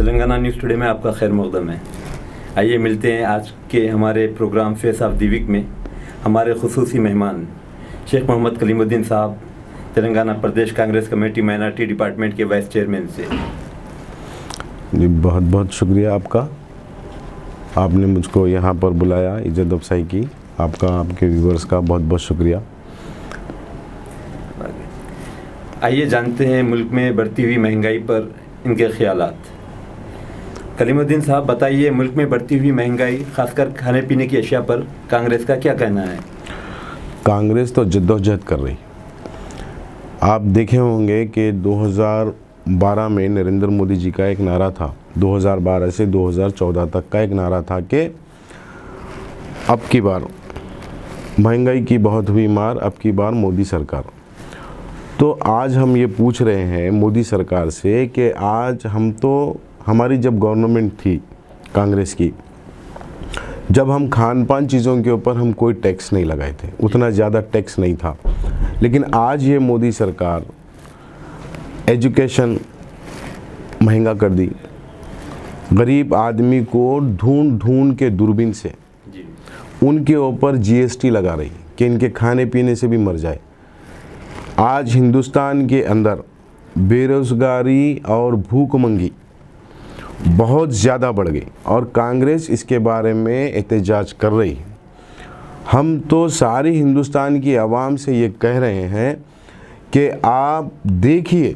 Telangana news today में आपका खैर मकदम है। आइए मिलते हैं आज के हमारे programme face of the week में हमारे खुसूसी मेहमान Sheikh Mohammed Kalimuddin Sahab, Telangana Pradesh Congress committee minority department के वाइस चेयरमैन से। जी बहुत बहुत शुक्रिया आपका, आपने मुझको यहाँ पर बुलाया, इज्जत अफसाई की। आपका, आपके व्यूवर्स का बहुत बहुत शुक्रिया। आइए जानते हैं मुल्क में बढ़ती हुई महंगाई पर इनके ख्यालात। कलीमुद्दीन साहब बताइए, मुल्क में बढ़ती हुई महंगाई खासकर खाने पीने की अशिया पर कांग्रेस का क्या कहना है? कांग्रेस तो जद्दोजहद कर रही। आप देखे होंगे कि 2012 में नरेंद्र मोदी जी का एक नारा था, 2012 से 2014 तक का एक नारा था कि अब की बार महंगाई की बहुत हुई मार, अब की बार मोदी सरकार। तो आज हम ये पूछ रहे हैं मोदी सरकार से कि आज हमारी जब गवर्नमेंट थी कांग्रेस की, जब हम खान पान चीज़ों के ऊपर हम कोई टैक्स नहीं लगाए थे, उतना ज़्यादा टैक्स नहीं था। लेकिन आज ये मोदी सरकार एजुकेशन महंगा कर दी, गरीब आदमी को ढूंढ ढूंढ के दूरबीन से उनके ऊपर जीएसटी लगा रही कि इनके खाने पीने से भी मर जाए। आज हिंदुस्तान के अंदर बेरोज़गारी और भूखमंगी बहुत ज़्यादा बढ़ गई और कांग्रेस इसके बारे में एहतजाज कर रही है। हम तो सारी हिंदुस्तान की आवाम से ये कह रहे हैं कि आप देखिए,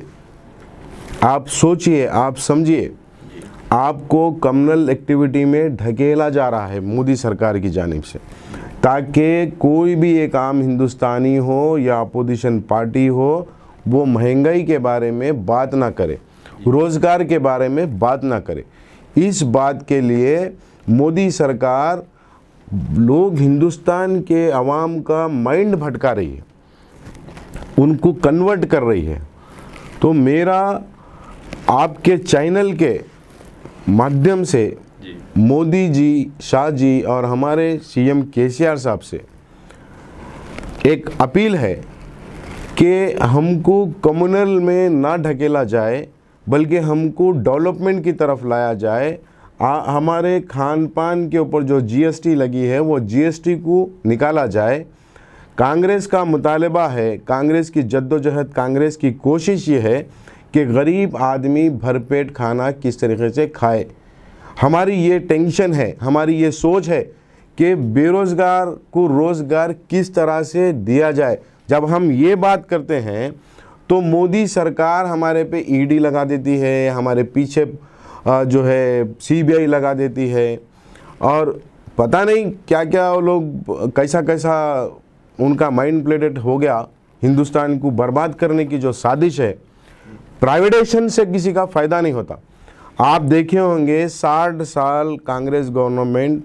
आप सोचिए, आप समझिए, आपको कम्युनल एक्टिविटी में ढकेला जा रहा है मोदी सरकार की जानिब से, ताकि कोई भी एक आम हिंदुस्तानी हो या अपोजिशन पार्टी हो, वो महंगाई के बारे में बात ना करे, रोज़गार के बारे में बात ना करे। इस बात के लिए मोदी सरकार लोग हिंदुस्तान के अवाम का माइंड भटका रही है, उनको कन्वर्ट कर रही है। तो मेरा आपके चैनल के माध्यम से मोदी जी, शाह जी और हमारे सीएम केसीआर साहब से एक अपील है कि हमको कम्युनल में ना ढकेला जाए, बल्कि हमको डेवलपमेंट की तरफ लाया जाए। हमारे खान पान के ऊपर जो जीएसटी लगी है वो जीएसटी को निकाला जाए। कांग्रेस का मुतालबा है, कांग्रेस की जद्दोजहद, कांग्रेस की कोशिश ये है कि गरीब आदमी भरपेट खाना किस तरीके से खाए। हमारी ये टेंशन है, हमारी ये सोच है कि बेरोज़गार को रोज़गार किस तरह से दिया जाए। जब हम ये बात करते हैं तो मोदी सरकार हमारे पे ईडी लगा देती है, हमारे पीछे जो है सीबीआई लगा देती है, और पता नहीं क्या क्या वो लोग कैसा कैसा उनका माइंड प्लेटेड हो गया। हिंदुस्तान को बर्बाद करने की जो साजिश है, प्राइवेटाइजेशन से किसी का फ़ायदा नहीं होता। आप देखे होंगे 60 साल कांग्रेस गवर्नमेंट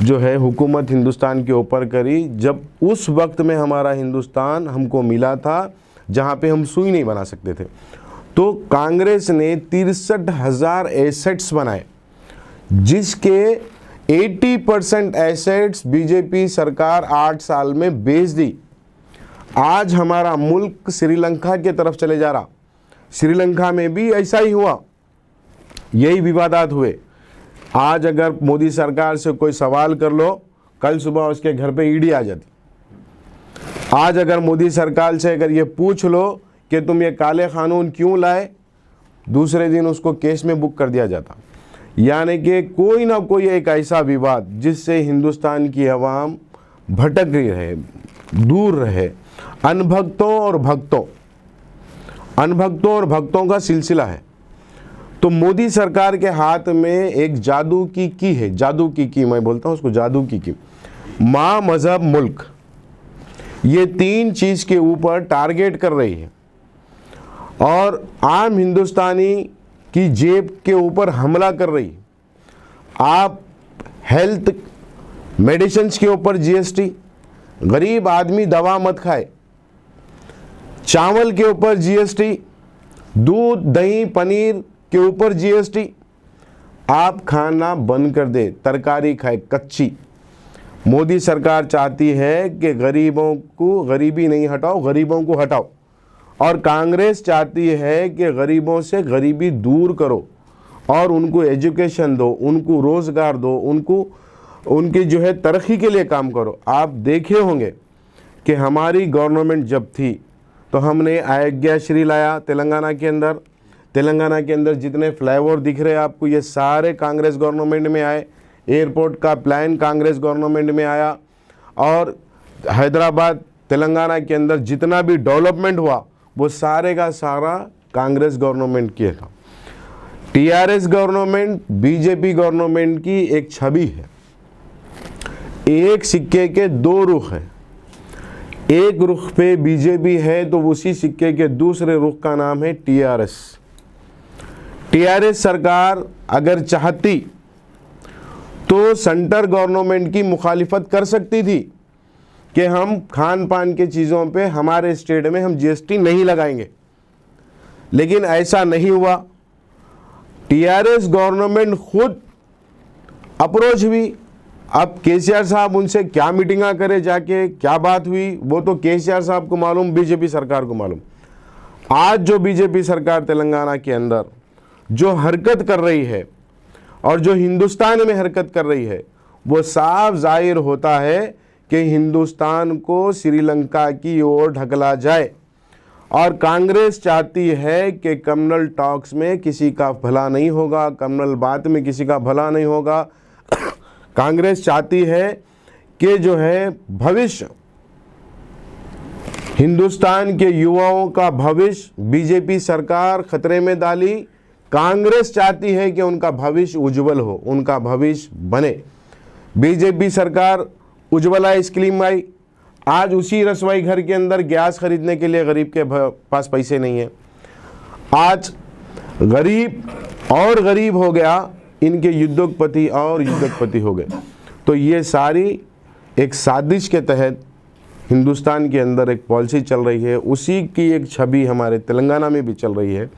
जो है हुकूमत हिंदुस्तान के ऊपर करी, जब उस वक्त में हमारा हिंदुस्तान हमको मिला था जहाँ पे हम सुई नहीं बना सकते थे। तो कांग्रेस ने 63,000 एसेट्स बनाए, जिसके 80% एसेट्स बीजेपी सरकार 8 साल में बेच दी। आज हमारा मुल्क श्रीलंका के तरफ चले जा रहा। श्रीलंका में भी ऐसा ही हुआ, यही विवादात हुए। आज अगर मोदी सरकार से कोई सवाल कर लो, कल सुबह उसके घर पे ईडी आ जाती। आज अगर मोदी सरकार से अगर ये पूछ लो कि तुम ये काले कानून क्यों लाए, दूसरे दिन उसको केस में बुक कर दिया जाता। यानी कि कोई ना कोई एक ऐसा विवाद जिससे हिंदुस्तान की आवाम भटक रही रहे, दूर रहे। अनभक्तों और भक्तों का सिलसिला है। तो मोदी सरकार के हाथ में एक जादू की की है, जादू की की, मैं बोलता हूँ उसको जादू की। माँ, मजहब, मुल्क, ये 3 चीज़ के ऊपर टारगेट कर रही है और आम हिंदुस्तानी की जेब के ऊपर हमला कर रही है। आप हेल्थ मेडिसिन्स के ऊपर जीएसटी, गरीब आदमी दवा मत खाए। चावल के ऊपर जीएसटी, दूध, दही, पनीर के ऊपर जीएसटी। आप खाना बंद कर दे, तरकारी खाए कच्ची। मोदी सरकार चाहती है कि गरीबों को गरीबी नहीं हटाओ, गरीबों को हटाओ। और कांग्रेस चाहती है कि गरीबों से गरीबी दूर करो और उनको एजुकेशन दो, उनको रोज़गार दो, उनकी जो है तरक्की के लिए काम करो। आप देखे होंगे कि हमारी गवर्नमेंट जब थी तो हमने आज्ञाश्री लाया तेलंगाना के अंदर। तेलंगाना के अंदर जितने फ्लाईओवर दिख रहे हैं आपको, ये सारे कांग्रेस गवर्नमेंट में आए। एयरपोर्ट का प्लान कांग्रेस गवर्नमेंट में आया। और हैदराबाद तेलंगाना के अंदर जितना भी डेवलपमेंट हुआ वो सारे का सारा कांग्रेस गवर्नमेंट किया था। टीआरएस गवर्नमेंट बीजेपी गवर्नमेंट की एक छवि है। एक सिक्के के दो रुख है। एक रुख पे बीजेपी है तो उसी सिक्के के दूसरे रुख का नाम है टीआरएस। टीआरएस सरकार अगर चाहती तो सेंटर गवर्नमेंट की मुखालिफत कर सकती थी कि हम खान पान के चीज़ों पे हमारे स्टेट में हम जीएसटी नहीं लगाएंगे, लेकिन ऐसा नहीं हुआ। टीआरएस गवर्नमेंट खुद अप्रोच हुई। अब केसीआर साहब उनसे क्या मीटिंगा करे, जाके क्या बात हुई, वो तो केसीआर साहब को मालूम, बीजेपी सरकार को मालूम। आज जो बीजेपी सरकार तेलंगाना के अंदर जो हरकत कर रही है और जो हिंदुस्तान में हरकत कर रही है, वो साफ जाहिर होता है कि हिंदुस्तान को श्रीलंका की ओर ढकला जाए। और कांग्रेस चाहती है कि कम्युनल टॉक्स में किसी का भला नहीं होगा, कम्युनल बात में किसी का भला नहीं होगा। कांग्रेस चाहती है कि जो है भविष्य, हिंदुस्तान के युवाओं का भविष्य बीजेपी सरकार खतरे में डाली। कांग्रेस चाहती है कि उनका भविष्य उज्जवल हो, उनका भविष्य बने। बीजेपी सरकार उज्ज्वला स्कीम आई। आज उसी रसोई घर के अंदर गैस खरीदने के लिए गरीब के पास पैसे नहीं है। आज गरीब और गरीब हो गया, इनके उद्योगपति और उद्योगपति हो गए। तो ये सारी एक साजिश के तहत हिंदुस्तान के अंदर एक पॉलिसी चल रही है, उसी की एक छवि हमारे तेलंगाना में भी चल रही है।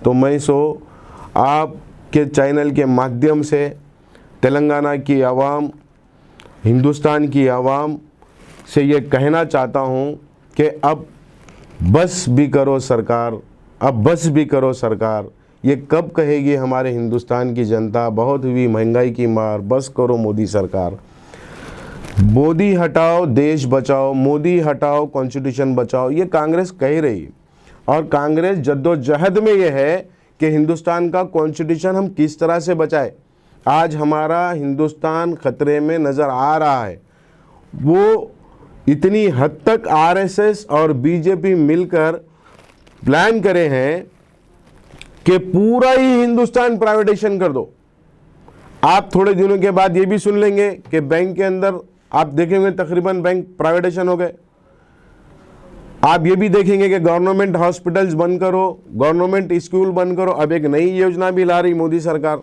तो मैं आपके चैनल के माध्यम से तेलंगाना की आवाम, हिंदुस्तान की आवाम से ये कहना चाहता हूँ कि अब बस भी करो सरकार, अब बस भी करो सरकार। ये कब कहेगी हमारे हिंदुस्तान की जनता, बहुत हुई महंगाई की मार, बस करो मोदी सरकार। मोदी हटाओ देश बचाओ, मोदी हटाओ कॉन्स्टिट्यूशन बचाओ, ये कांग्रेस कह रही है। और कांग्रेस जद्दोजहद में ये है कि हिंदुस्तान का कॉन्स्टिट्यूशन हम किस तरह से बचाए। आज हमारा हिंदुस्तान खतरे में नज़र आ रहा है। वो इतनी हद तक आरएसएस और बीजेपी मिलकर प्लान करे हैं कि पूरा ही हिंदुस्तान प्राइवेटाइजेशन कर दो। आप थोड़े दिनों के बाद ये भी सुन लेंगे कि बैंक के अंदर आप देखेंगे तकरीबन बैंक प्राइवेटाइजेशन हो गए। आप ये भी देखेंगे कि गवर्नमेंट हॉस्पिटल्स बंद करो, गवर्नमेंट स्कूल बंद करो। अब एक नई योजना भी ला रही मोदी सरकार।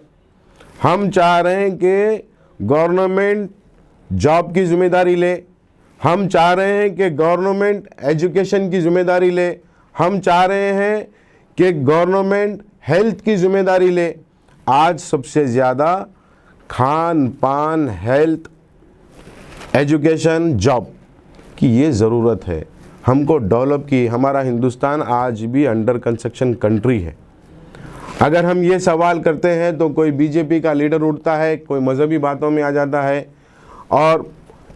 हम चाह रहे हैं कि गवर्नमेंट जॉब की जिम्मेदारी ले, हम चाह रहे हैं कि गवर्नमेंट एजुकेशन की जिम्मेदारी ले, हम चाह रहे हैं कि गवर्नमेंट हेल्थ की जिम्मेदारी ले। आज सबसे ज़्यादा खान पान, हेल्थ, एजुकेशन, जॉब की ये ज़रूरत है हमको डेवलप की। हमारा हिंदुस्तान आज भी अंडर कंस्ट्रक्शन कंट्री है। अगर हम ये सवाल करते हैं तो कोई बीजेपी का लीडर उठता है, कोई मज़हबी बातों में आ जाता है और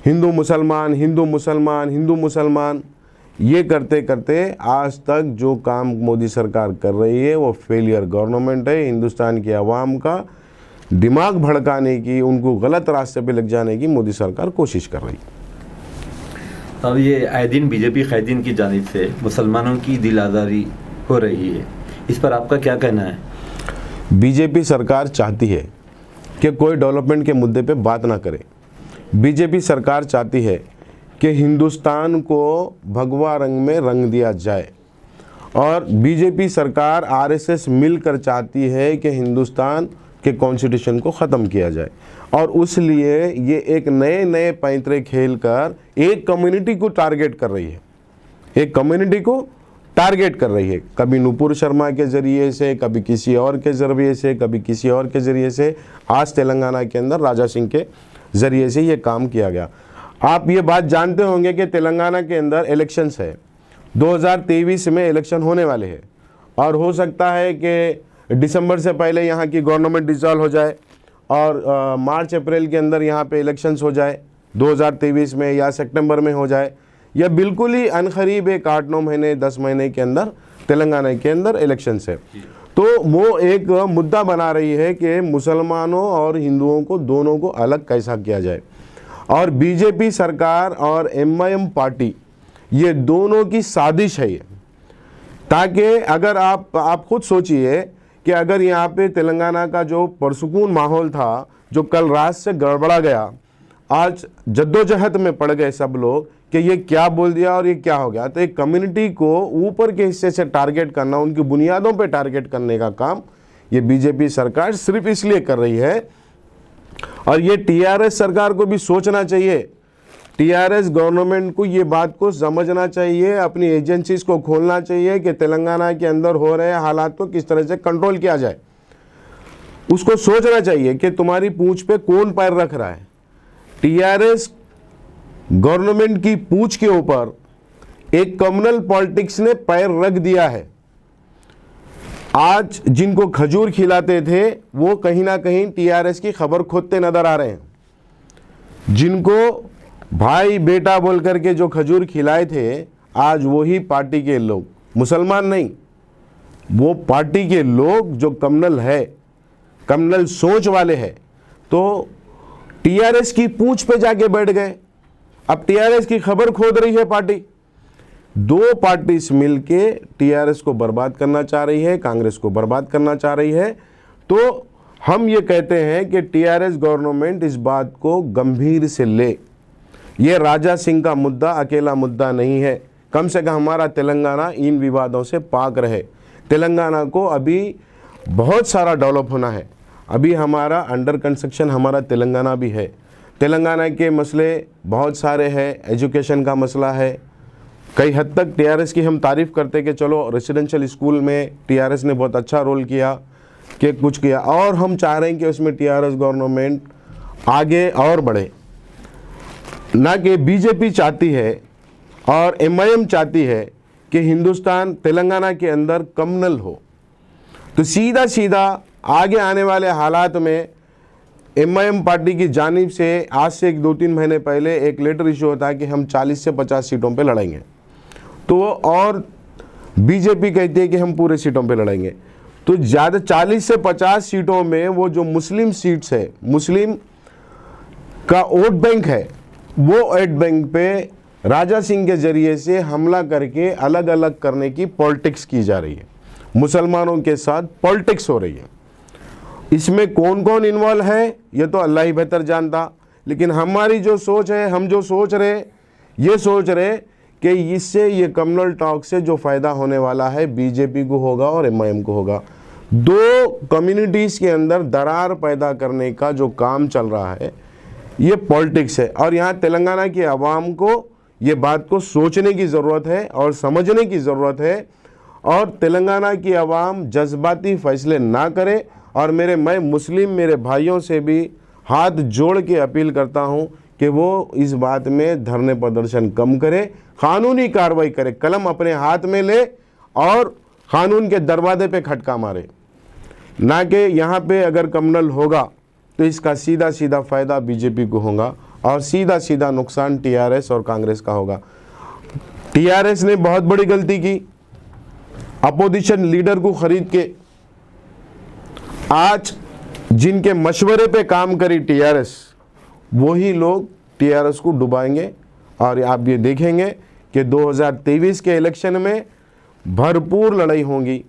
हिंदू मुसलमान, हिंदू मुसलमान, हिंदू मुसलमान, ये करते करते आज तक जो काम मोदी सरकार कर रही है वो फेलियर गवर्नमेंट है। हिंदुस्तान की आवाम का दिमाग भड़काने की, उनको गलत रास्ते पे लग जाने की मोदी सरकार कोशिश कर रही है। अब ये आए दिन बीजेपी कैदीन की जानिब से मुसलमानों की दिल आज़ारी हो रही है, इस पर आपका क्या कहना है? बीजेपी सरकार चाहती है कि कोई डेवलपमेंट के मुद्दे पे बात ना करे। बीजेपी सरकार चाहती है कि हिंदुस्तान को भगवा रंग में रंग दिया जाए। और बीजेपी सरकार आरएसएस मिलकर चाहती है कि हिंदुस्तान के कॉन्स्टिट्यूशन को ख़त्म किया जाए। और उसलिए ये एक नए नए पैंतरे खेल कर एक कम्युनिटी को टारगेट कर रही है, एक कम्युनिटी को टारगेट कर रही है। कभी नुपुर शर्मा के ज़रिए से, कभी किसी और के ज़रिए से, कभी किसी और के ज़रिए से। आज तेलंगाना के अंदर राजा सिंह के ज़रिए से ये काम किया गया। आप ये बात जानते होंगे कि तेलंगाना के अंदर इलेक्शंस है, 2023 में इलेक्शन होने वाले हैं। और हो सकता है कि दिसंबर से पहले यहाँ की गवर्नमेंट डिसॉल्व हो जाए और मार्च अप्रैल के अंदर यहाँ पे इलेक्शंस हो जाए 2023 में या सितंबर में हो जाए, या बिल्कुल ही अनकरीब एक 8-9 महीने 10 महीने के अंदर तेलंगाना के अंदर इलेक्शंस है। तो वो एक मुद्दा बना रही है कि मुसलमानों और हिंदुओं को दोनों को अलग कैसा किया जाए। और बीजेपी सरकार और एमआईएम पार्टी ये दोनों की साजिश है ये, ताकि अगर आप खुद सोचिए कि अगर यहाँ पे तेलंगाना का जो पुरसुकून माहौल था जो कल रात से गड़बड़ा गया, आज जद्दोजहद में पड़ गए सब लोग कि ये क्या बोल दिया और ये क्या हो गया। तो एक कम्युनिटी को ऊपर के हिस्से से टारगेट करना, उनकी बुनियादों पे टारगेट करने का काम ये बीजेपी सरकार सिर्फ इसलिए कर रही है। और ये टीआरएस सरकार को भी सोचना चाहिए, टीआरएस गवर्नमेंट को ये बात को समझना चाहिए, अपनी एजेंसीज को खोलना चाहिए कि तेलंगाना के अंदर हो रहे हालात को किस तरह से कंट्रोल किया जाए। उसको सोचना चाहिए कि तुम्हारी पूंछ पे कौन पैर रख रहा है। टीआरएस गवर्नमेंट की पूंछ के ऊपर एक कम्युनल पॉलिटिक्स ने पैर रख दिया है। आज जिनको खजूर खिलाते थे वो कहीं ना कहीं टीआरएस की खबर खोदते नजर आ रहे हैं। जिनको भाई बेटा बोल करके जो खजूर खिलाए थे, आज वही पार्टी के लोग, मुसलमान नहीं, वो पार्टी के लोग जो कम्युनल है, कम्युनल सोच वाले हैं, तो टीआरएस की पूंछ पे जाके बैठ गए। अब टीआरएस की खबर खोद रही है पार्टी। दो पार्टीज मिलके टीआरएस को बर्बाद करना चाह रही है, कांग्रेस को बर्बाद करना चाह रही है। तो हम ये कहते हैं कि टीआरएस गवर्नमेंट इस बात को गंभीर से ले। ये राजा सिंह का मुद्दा अकेला मुद्दा नहीं है। कम से कम हमारा तेलंगाना इन विवादों से पाक रहे। तेलंगाना को अभी बहुत सारा डेवलप होना है। अभी हमारा अंडर कंस्ट्रक्शन हमारा तेलंगाना भी है। तेलंगाना के मसले बहुत सारे हैं, एजुकेशन का मसला है। कई हद तक टीआरएस की हम तारीफ़ करते कि चलो रेसिडेंशियल स्कूल में टीआरएस ने बहुत अच्छा रोल किया, कि कुछ किया, और हम चाह रहे हैं कि उसमें टीआरएस गवर्नमेंट आगे और बढ़े। ना कि बीजेपी चाहती है और एमआईएम चाहती है कि हिंदुस्तान तेलंगाना के अंदर कम्युनल हो। तो सीधा सीधा आगे आने वाले हालात में एमआईएम पार्टी की जानिब से आज से 2-3 महीने पहले एक लेटर इशू होता है कि हम 40 से 50 सीटों पे लड़ेंगे, तो और बीजेपी कहती है कि हम पूरे सीटों पे लड़ेंगे। तो ज़्यादा 40 से 50 सीटों में वो जो मुस्लिम सीट्स है, मुस्लिम का वोट बैंक है, वो वोट बैंक पे राजा सिंह के ज़रिए से हमला करके अलग अलग करने की पॉलिटिक्स की जा रही है। मुसलमानों के साथ पॉलिटिक्स हो रही है। इसमें कौन कौन इन्वॉल्व है ये तो अल्लाह ही बेहतर जानता, लेकिन हमारी जो सोच है, हम जो सोच रहे, ये सोच रहे कि इससे ये कम्युनल टॉक से जो फ़ायदा होने वाला है बीजेपी को होगा और एमआईएम को होगा। दो कम्युनिटीज़ के अंदर दरार पैदा करने का जो काम चल रहा है ये पॉलिटिक्स है। और यहाँ तेलंगाना की आवाम को ये बात को सोचने की ज़रूरत है और समझने की ज़रूरत है, और तेलंगाना की आवाम जज्बाती फ़ैसले ना करे। और मैं मुस्लिम मेरे भाइयों से भी हाथ जोड़ के अपील करता हूँ कि वो इस बात में धरने प्रदर्शन कम करे, कानूनी कार्रवाई करे, कलम अपने हाथ में ले और कानून के दरवाजे पे खटका मारे। ना कि यहाँ पे अगर कम्युनल होगा तो इसका सीधा सीधा फ़ायदा बीजेपी को होगा और सीधा सीधा नुकसान टीआरएस और कांग्रेस का होगा। टीआरएस ने बहुत बड़ी गलती की, अपोजिशन लीडर को खरीद के। आज जिनके मशवरे पे काम करी टीआरएस, वही लोग टीआरएस को डुबाएंगे। और आप ये देखेंगे कि 2023 के इलेक्शन में भरपूर लड़ाई होगी।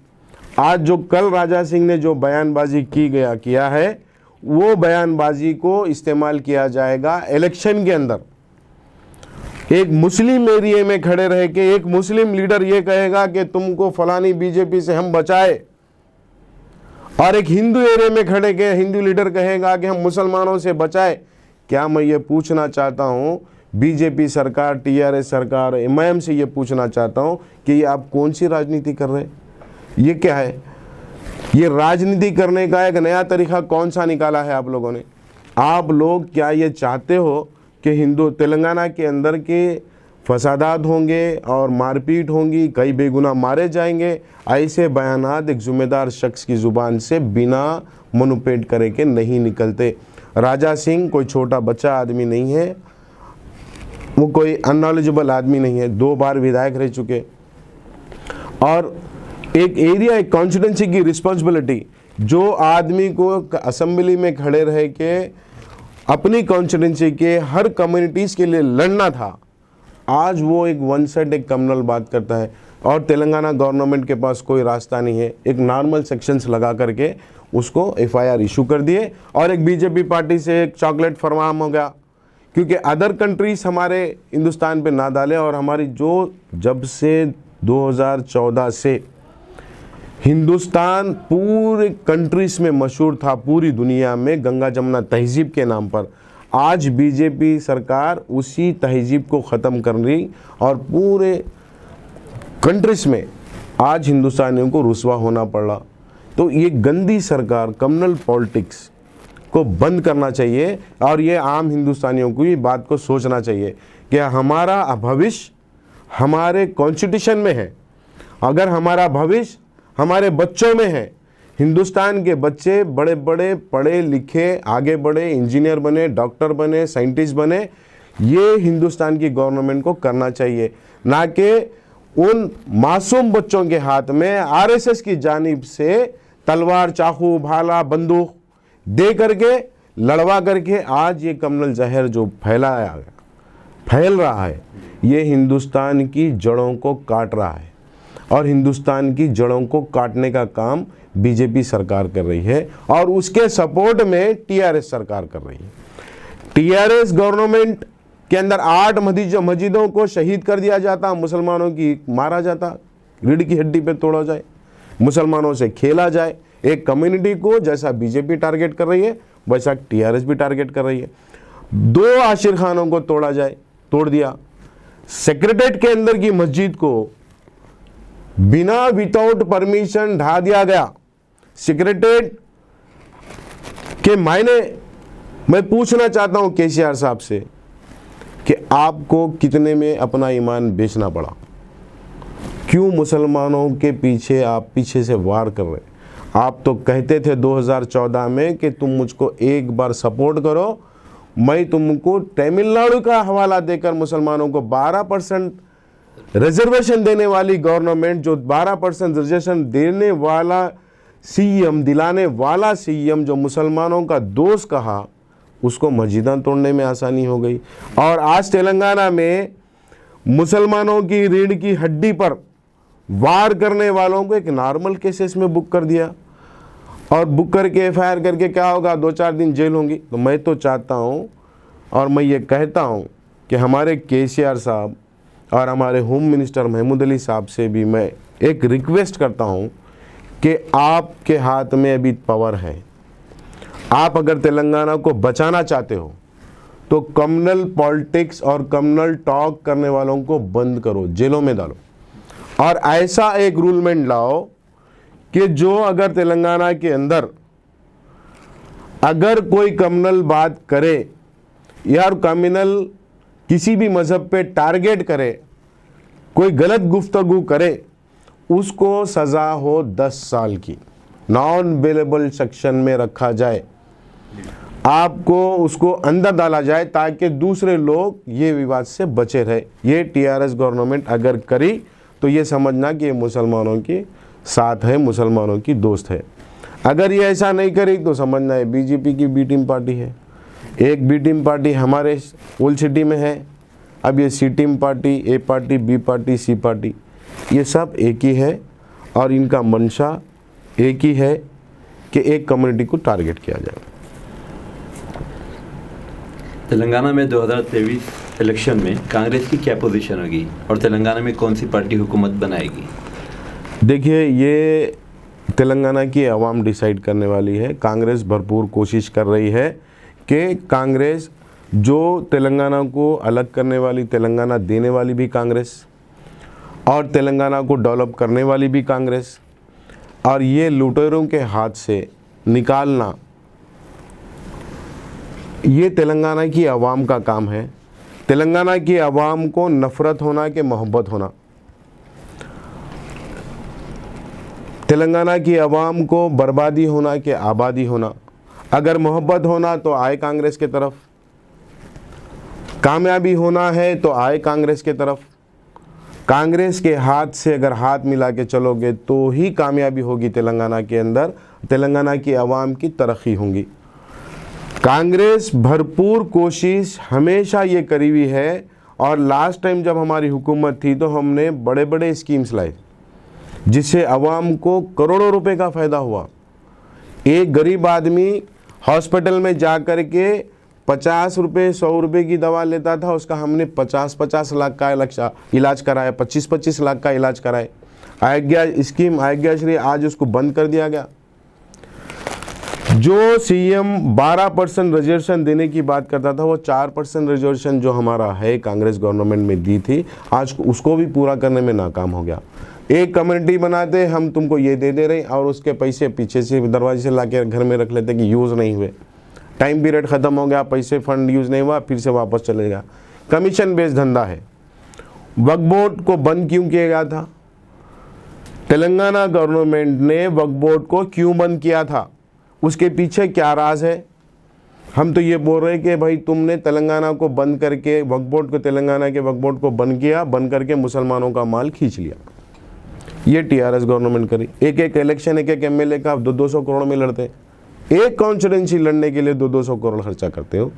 आज जो कल राजा सिंह ने जो बयानबाजी किया है, वो बयानबाजी को इस्तेमाल किया जाएगा इलेक्शन के अंदर। एक मुस्लिम एरिया में खड़े रह के एक मुस्लिम लीडर ये कहेगा कि तुमको फलानी बीजेपी से हम बचाए, और एक हिंदू एरिया में खड़े के हिंदू लीडर कहेगा कि हम मुसलमानों से बचाए। क्या मैं ये पूछना चाहता हूँ बीजेपी सरकार, टीआरएस सरकार, एमआईएम से ये पूछना चाहता हूँ कि ये आप कौन सी राजनीति कर रहे हैं? ये क्या है? ये राजनीति करने का एक नया तरीका कौन सा निकाला है आप लोगों ने? आप लोग क्या ये चाहते हो कि हिंदू तेलंगाना के अंदर के फसादात होंगे और मारपीट होंगी, कई बेगुनाह मारे जाएंगे, ऐसे बयानात एक ज़िम्मेदार शख्स की ज़ुबान से बिना मनुपेट करे के नहीं निकलते। राजा सिंह कोई छोटा बच्चा आदमी नहीं है, वो कोई अननॉलेजेबल आदमी नहीं है, 2 बार विधायक रह चुके, और एक एरिया, एक कॉन्स्टिट्यूंसी की रिस्पॉन्सिबिलिटी जो आदमी को असेंबली में खड़े रह के अपनी कॉन्स्टिट्यूंसी के हर कम्युनिटीज़ के लिए लड़ना था, आज वो एक वन साइड एक कम्युनल बात करता है। और तेलंगाना गवर्नमेंट के पास कोई रास्ता नहीं है, एक नॉर्मल सेक्शंस लगा करके उसको FIR इशू कर दिए और एक बीजेपी पार्टी से एक चॉकलेट फरमाम हो गया, क्योंकि अदर कंट्रीज हमारे हिंदुस्तान पे ना डाले। और हमारी जो जब से 2014 से हिंदुस्तान पूरे कंट्रीज में मशहूर था, पूरी दुनिया में गंगा जमुना तहजीब के नाम पर, आज बीजेपी सरकार उसी तहजीब को ख़त्म कर रही और पूरे कंट्रीज में आज हिंदुस्तानियों को रुसवा होना पड़ा। तो ये गंदी सरकार, कम्युनल पॉलिटिक्स को बंद करना चाहिए और ये आम हिंदुस्तानियों को ये बात को सोचना चाहिए कि हमारा भविष्य हमारे कॉन्स्टिट्यूशन में है। अगर हमारा भविष्य हमारे बच्चों में है, हिंदुस्तान के बच्चे बड़े बड़े पढ़े लिखे आगे बढ़े, इंजीनियर बने, डॉक्टर बने, साइंटिस्ट बने, ये हिंदुस्तान की गवर्नमेंट को करना चाहिए, ना कि उन मासूम बच्चों के हाथ में RSS की जानिब से तलवार, चाकू, भाला, बंदूक दे करके लड़वा करके आज ये कम्युनल जहर जो फैल रहा है, ये हिंदुस्तान की जड़ों को काट रहा है और हिंदुस्तान की जड़ों को काटने का काम बीजेपी सरकार कर रही है और उसके सपोर्ट में TRS सरकार कर रही है। TRS गवर्नमेंट के अंदर 8 मस्जिदों को शहीद कर दिया जाता, मुसलमानों की मारा जाता, रीढ़ की हड्डी पे तोड़ा जाए, मुसलमानों से खेला जाए। एक कम्युनिटी को जैसा बीजेपी टारगेट कर रही है वैसा TRS भी टारगेट कर रही है। 2 आशिर खानों को तोड़ा जाए, तोड़ दिया। सेक्रेटेरिएट के अंदर की मस्जिद को बिना विदाउट परमिशन ढा दिया गया। सेक्रेटेरिएट के मायने मैं पूछना चाहता हूं KCR साहब से कि आपको कितने में अपना ईमान बेचना पड़ा? क्यों मुसलमानों के पीछे आप पीछे से वार कर रहे? आप तो कहते थे 2014 में कि तुम मुझको एक बार सपोर्ट करो, मैं तुमको तमिलनाडु का हवाला देकर मुसलमानों को 12% रिजर्वेशन देने वाली गवर्नमेंट, जो 12% रिजर्वेशन देने वाला CM, दिलाने वाला CM जो मुसलमानों का दोस्त कहा, उसको मस्जिदां तोड़ने में आसानी हो गई। और आज तेलंगाना में मुसलमानों की रीढ़ की हड्डी पर वार करने वालों को एक नॉर्मल केसेस में बुक कर दिया और बुक करके FIR करके क्या होगा, 2-4 दिन जेल होंगी। तो मैं तो चाहता हूँ और मैं ये कहता हूँ कि हमारे KCR साहब और हमारे होम मिनिस्टर महमूद अली साहब से भी मैं एक रिक्वेस्ट करता हूँ कि आपके हाथ में अभी पावर है। आप अगर तेलंगाना को बचाना चाहते हो तो कम्युनल पॉलिटिक्स और कम्युनल टॉक करने वालों को बंद करो, जेलों में डालो और ऐसा एक रूलमेंट लाओ कि जो अगर तेलंगाना के अंदर अगर कोई कम्युनल बात करे या कम्युनल किसी भी मज़हब पे टारगेट करे, कोई गलत गुफ्तगू करे, उसको सज़ा हो 10 साल की, नॉन बेलेबल सेक्शन में रखा जाए, आपको उसको अंदर डाला जाए ताकि दूसरे लोग ये विवाद से बचे रहे। ये TRS गवर्नमेंट अगर करी तो ये समझना कि ये मुसलमानों के साथ है, मुसलमानों की दोस्त है। अगर ये ऐसा नहीं करी तो समझना है बीजेपी की बी टीम पार्टी है। एक बी टीम पार्टी हमारे ओल्ड सिटी में है, अब ये C team party, A party, B party, C party, ये सब एक ही है और इनका मंशा एक ही है कि एक कम्युनिटी को टारगेट किया जाए। तेलंगाना में 2023 इलेक्शन में कांग्रेस की क्या पोजीशन होगी और तेलंगाना में कौन सी पार्टी हुकूमत बनाएगी? देखिए, ये तेलंगाना की आवाम डिसाइड करने वाली है। कांग्रेस भरपूर कोशिश कर रही है कि कांग्रेस जो तेलंगाना को अलग करने वाली, तेलंगाना देने वाली भी कांग्रेस और तेलंगाना को डेवलप करने वाली भी कांग्रेस, और ये लुटेरों के हाथ से निकालना ये तेलंगाना की आवाम का काम है। तेलंगाना की आवाम को नफ़रत होना कि मोहब्बत होना, तेलंगाना की आवाम को बर्बादी होना कि आबादी होना। अगर मोहब्बत होना तो आए कांग्रेस के तरफ, कामयाबी होना है तो आए कांग्रेस के तरफ। कांग्रेस के हाथ से अगर हाथ मिला के चलोगे तो ही कामयाबी होगी तेलंगाना के अंदर, तेलंगाना की आवाम की तरक्की होगी। कांग्रेस भरपूर कोशिश हमेशा ये करी हुई है, और लास्ट टाइम जब हमारी हुकूमत थी तो हमने बड़े बड़े स्कीम्स लाए जिससे आवाम को करोड़ों रुपए का फ़ायदा हुआ। एक गरीब आदमी हॉस्पिटल में जा कर के 50 रुपये 100 रुपये की दवा लेता था, उसका हमने 50-50 लाख का इलाज कराया, 25-25 लाख का इलाज कराए। आज्ञा स्कीम आज्ञाश्री आज उसको बंद कर दिया गया। जो सीएम 12% रिजर्वेशन देने की बात करता था, वो 4% रिजर्वेशन जो हमारा है कांग्रेस गवर्नमेंट में दी थी, आज उसको भी पूरा करने में नाकाम हो गया। एक कम्युनिटी बनाते, हम तुमको ये दे रहे, और उसके पैसे पीछे से दरवाजे से लाके घर में रख लेते कि यूज़ नहीं हुए, टाइम पीरियड ख़त्म हो गया, पैसे फंड यूज़ नहीं हुआ, फिर से वापस चलेगा। कमीशन बेस्ड धंधा है। वक्फ बोर्ड को बंद क्यों किया गया था? तेलंगाना गवर्नमेंट ने वक्फ बोर्ड को क्यों बंद किया था? उसके पीछे क्या राज है? हम तो ये बोल रहे हैं कि भाई तुमने तेलंगाना को बंद करके वक्फ बोर्ड को, तेलंगाना के वक्फ बोर्ड को बंद किया, बंद करके मुसलमानों का माल खींच लिया। ये टीआरएस गवर्नमेंट करी। एक एक इलेक्शन एक एमएलए का 200 करोड़ में लड़ते हैं, एक कॉन्स्टिट्यूंसी लड़ने के लिए 200 करोड़ खर्चा करते हो।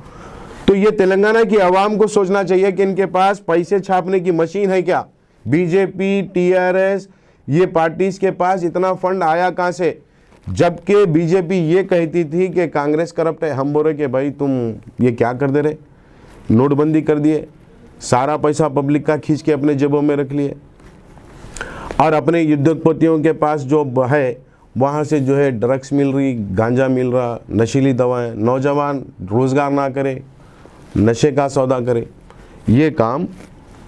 तो ये तेलंगाना की आवाम को सोचना चाहिए कि इनके पास पैसे छापने की मशीन है क्या? बीजेपी, टीआरएस, ये पार्टीज के पास इतना फंड आया कहाँ से? जबकि बीजेपी ये कहती थी कि कांग्रेस करप्ट है, हम बोल रहे कि भाई तुम ये क्या कर दे रहे, नोटबंदी कर दिए, सारा पैसा पब्लिक का खींच के अपने जेबों में रख लिए, और अपने उद्योगपतियों के पास जो है वहाँ से जो है ड्रग्स मिल रही, गांजा मिल रहा, नशीली दवाएं, नौजवान रोज़गार ना करे, नशे का सौदा करे। ये काम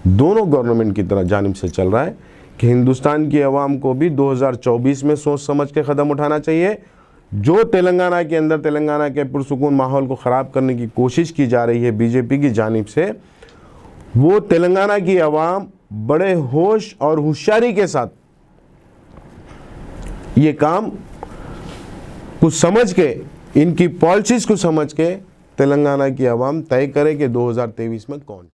दोनों गवर्नमेंट की तरह जानिब से चल रहा है कि हिंदुस्तान की आवाम को भी 2024 में सोच समझ के कदम उठाना चाहिए। जो तेलंगाना के अंदर तेलंगाना के पुरसुकून माहौल को ख़राब करने की कोशिश की जा रही है बीजेपी की जानिब से, वो तेलंगाना की आवाम बड़े होश और होशियारी के साथ ये काम कुछ समझ के, इनकी पॉलिसीज़ को समझ के तेलंगाना की आवाम तय करे कि 2023 में कौन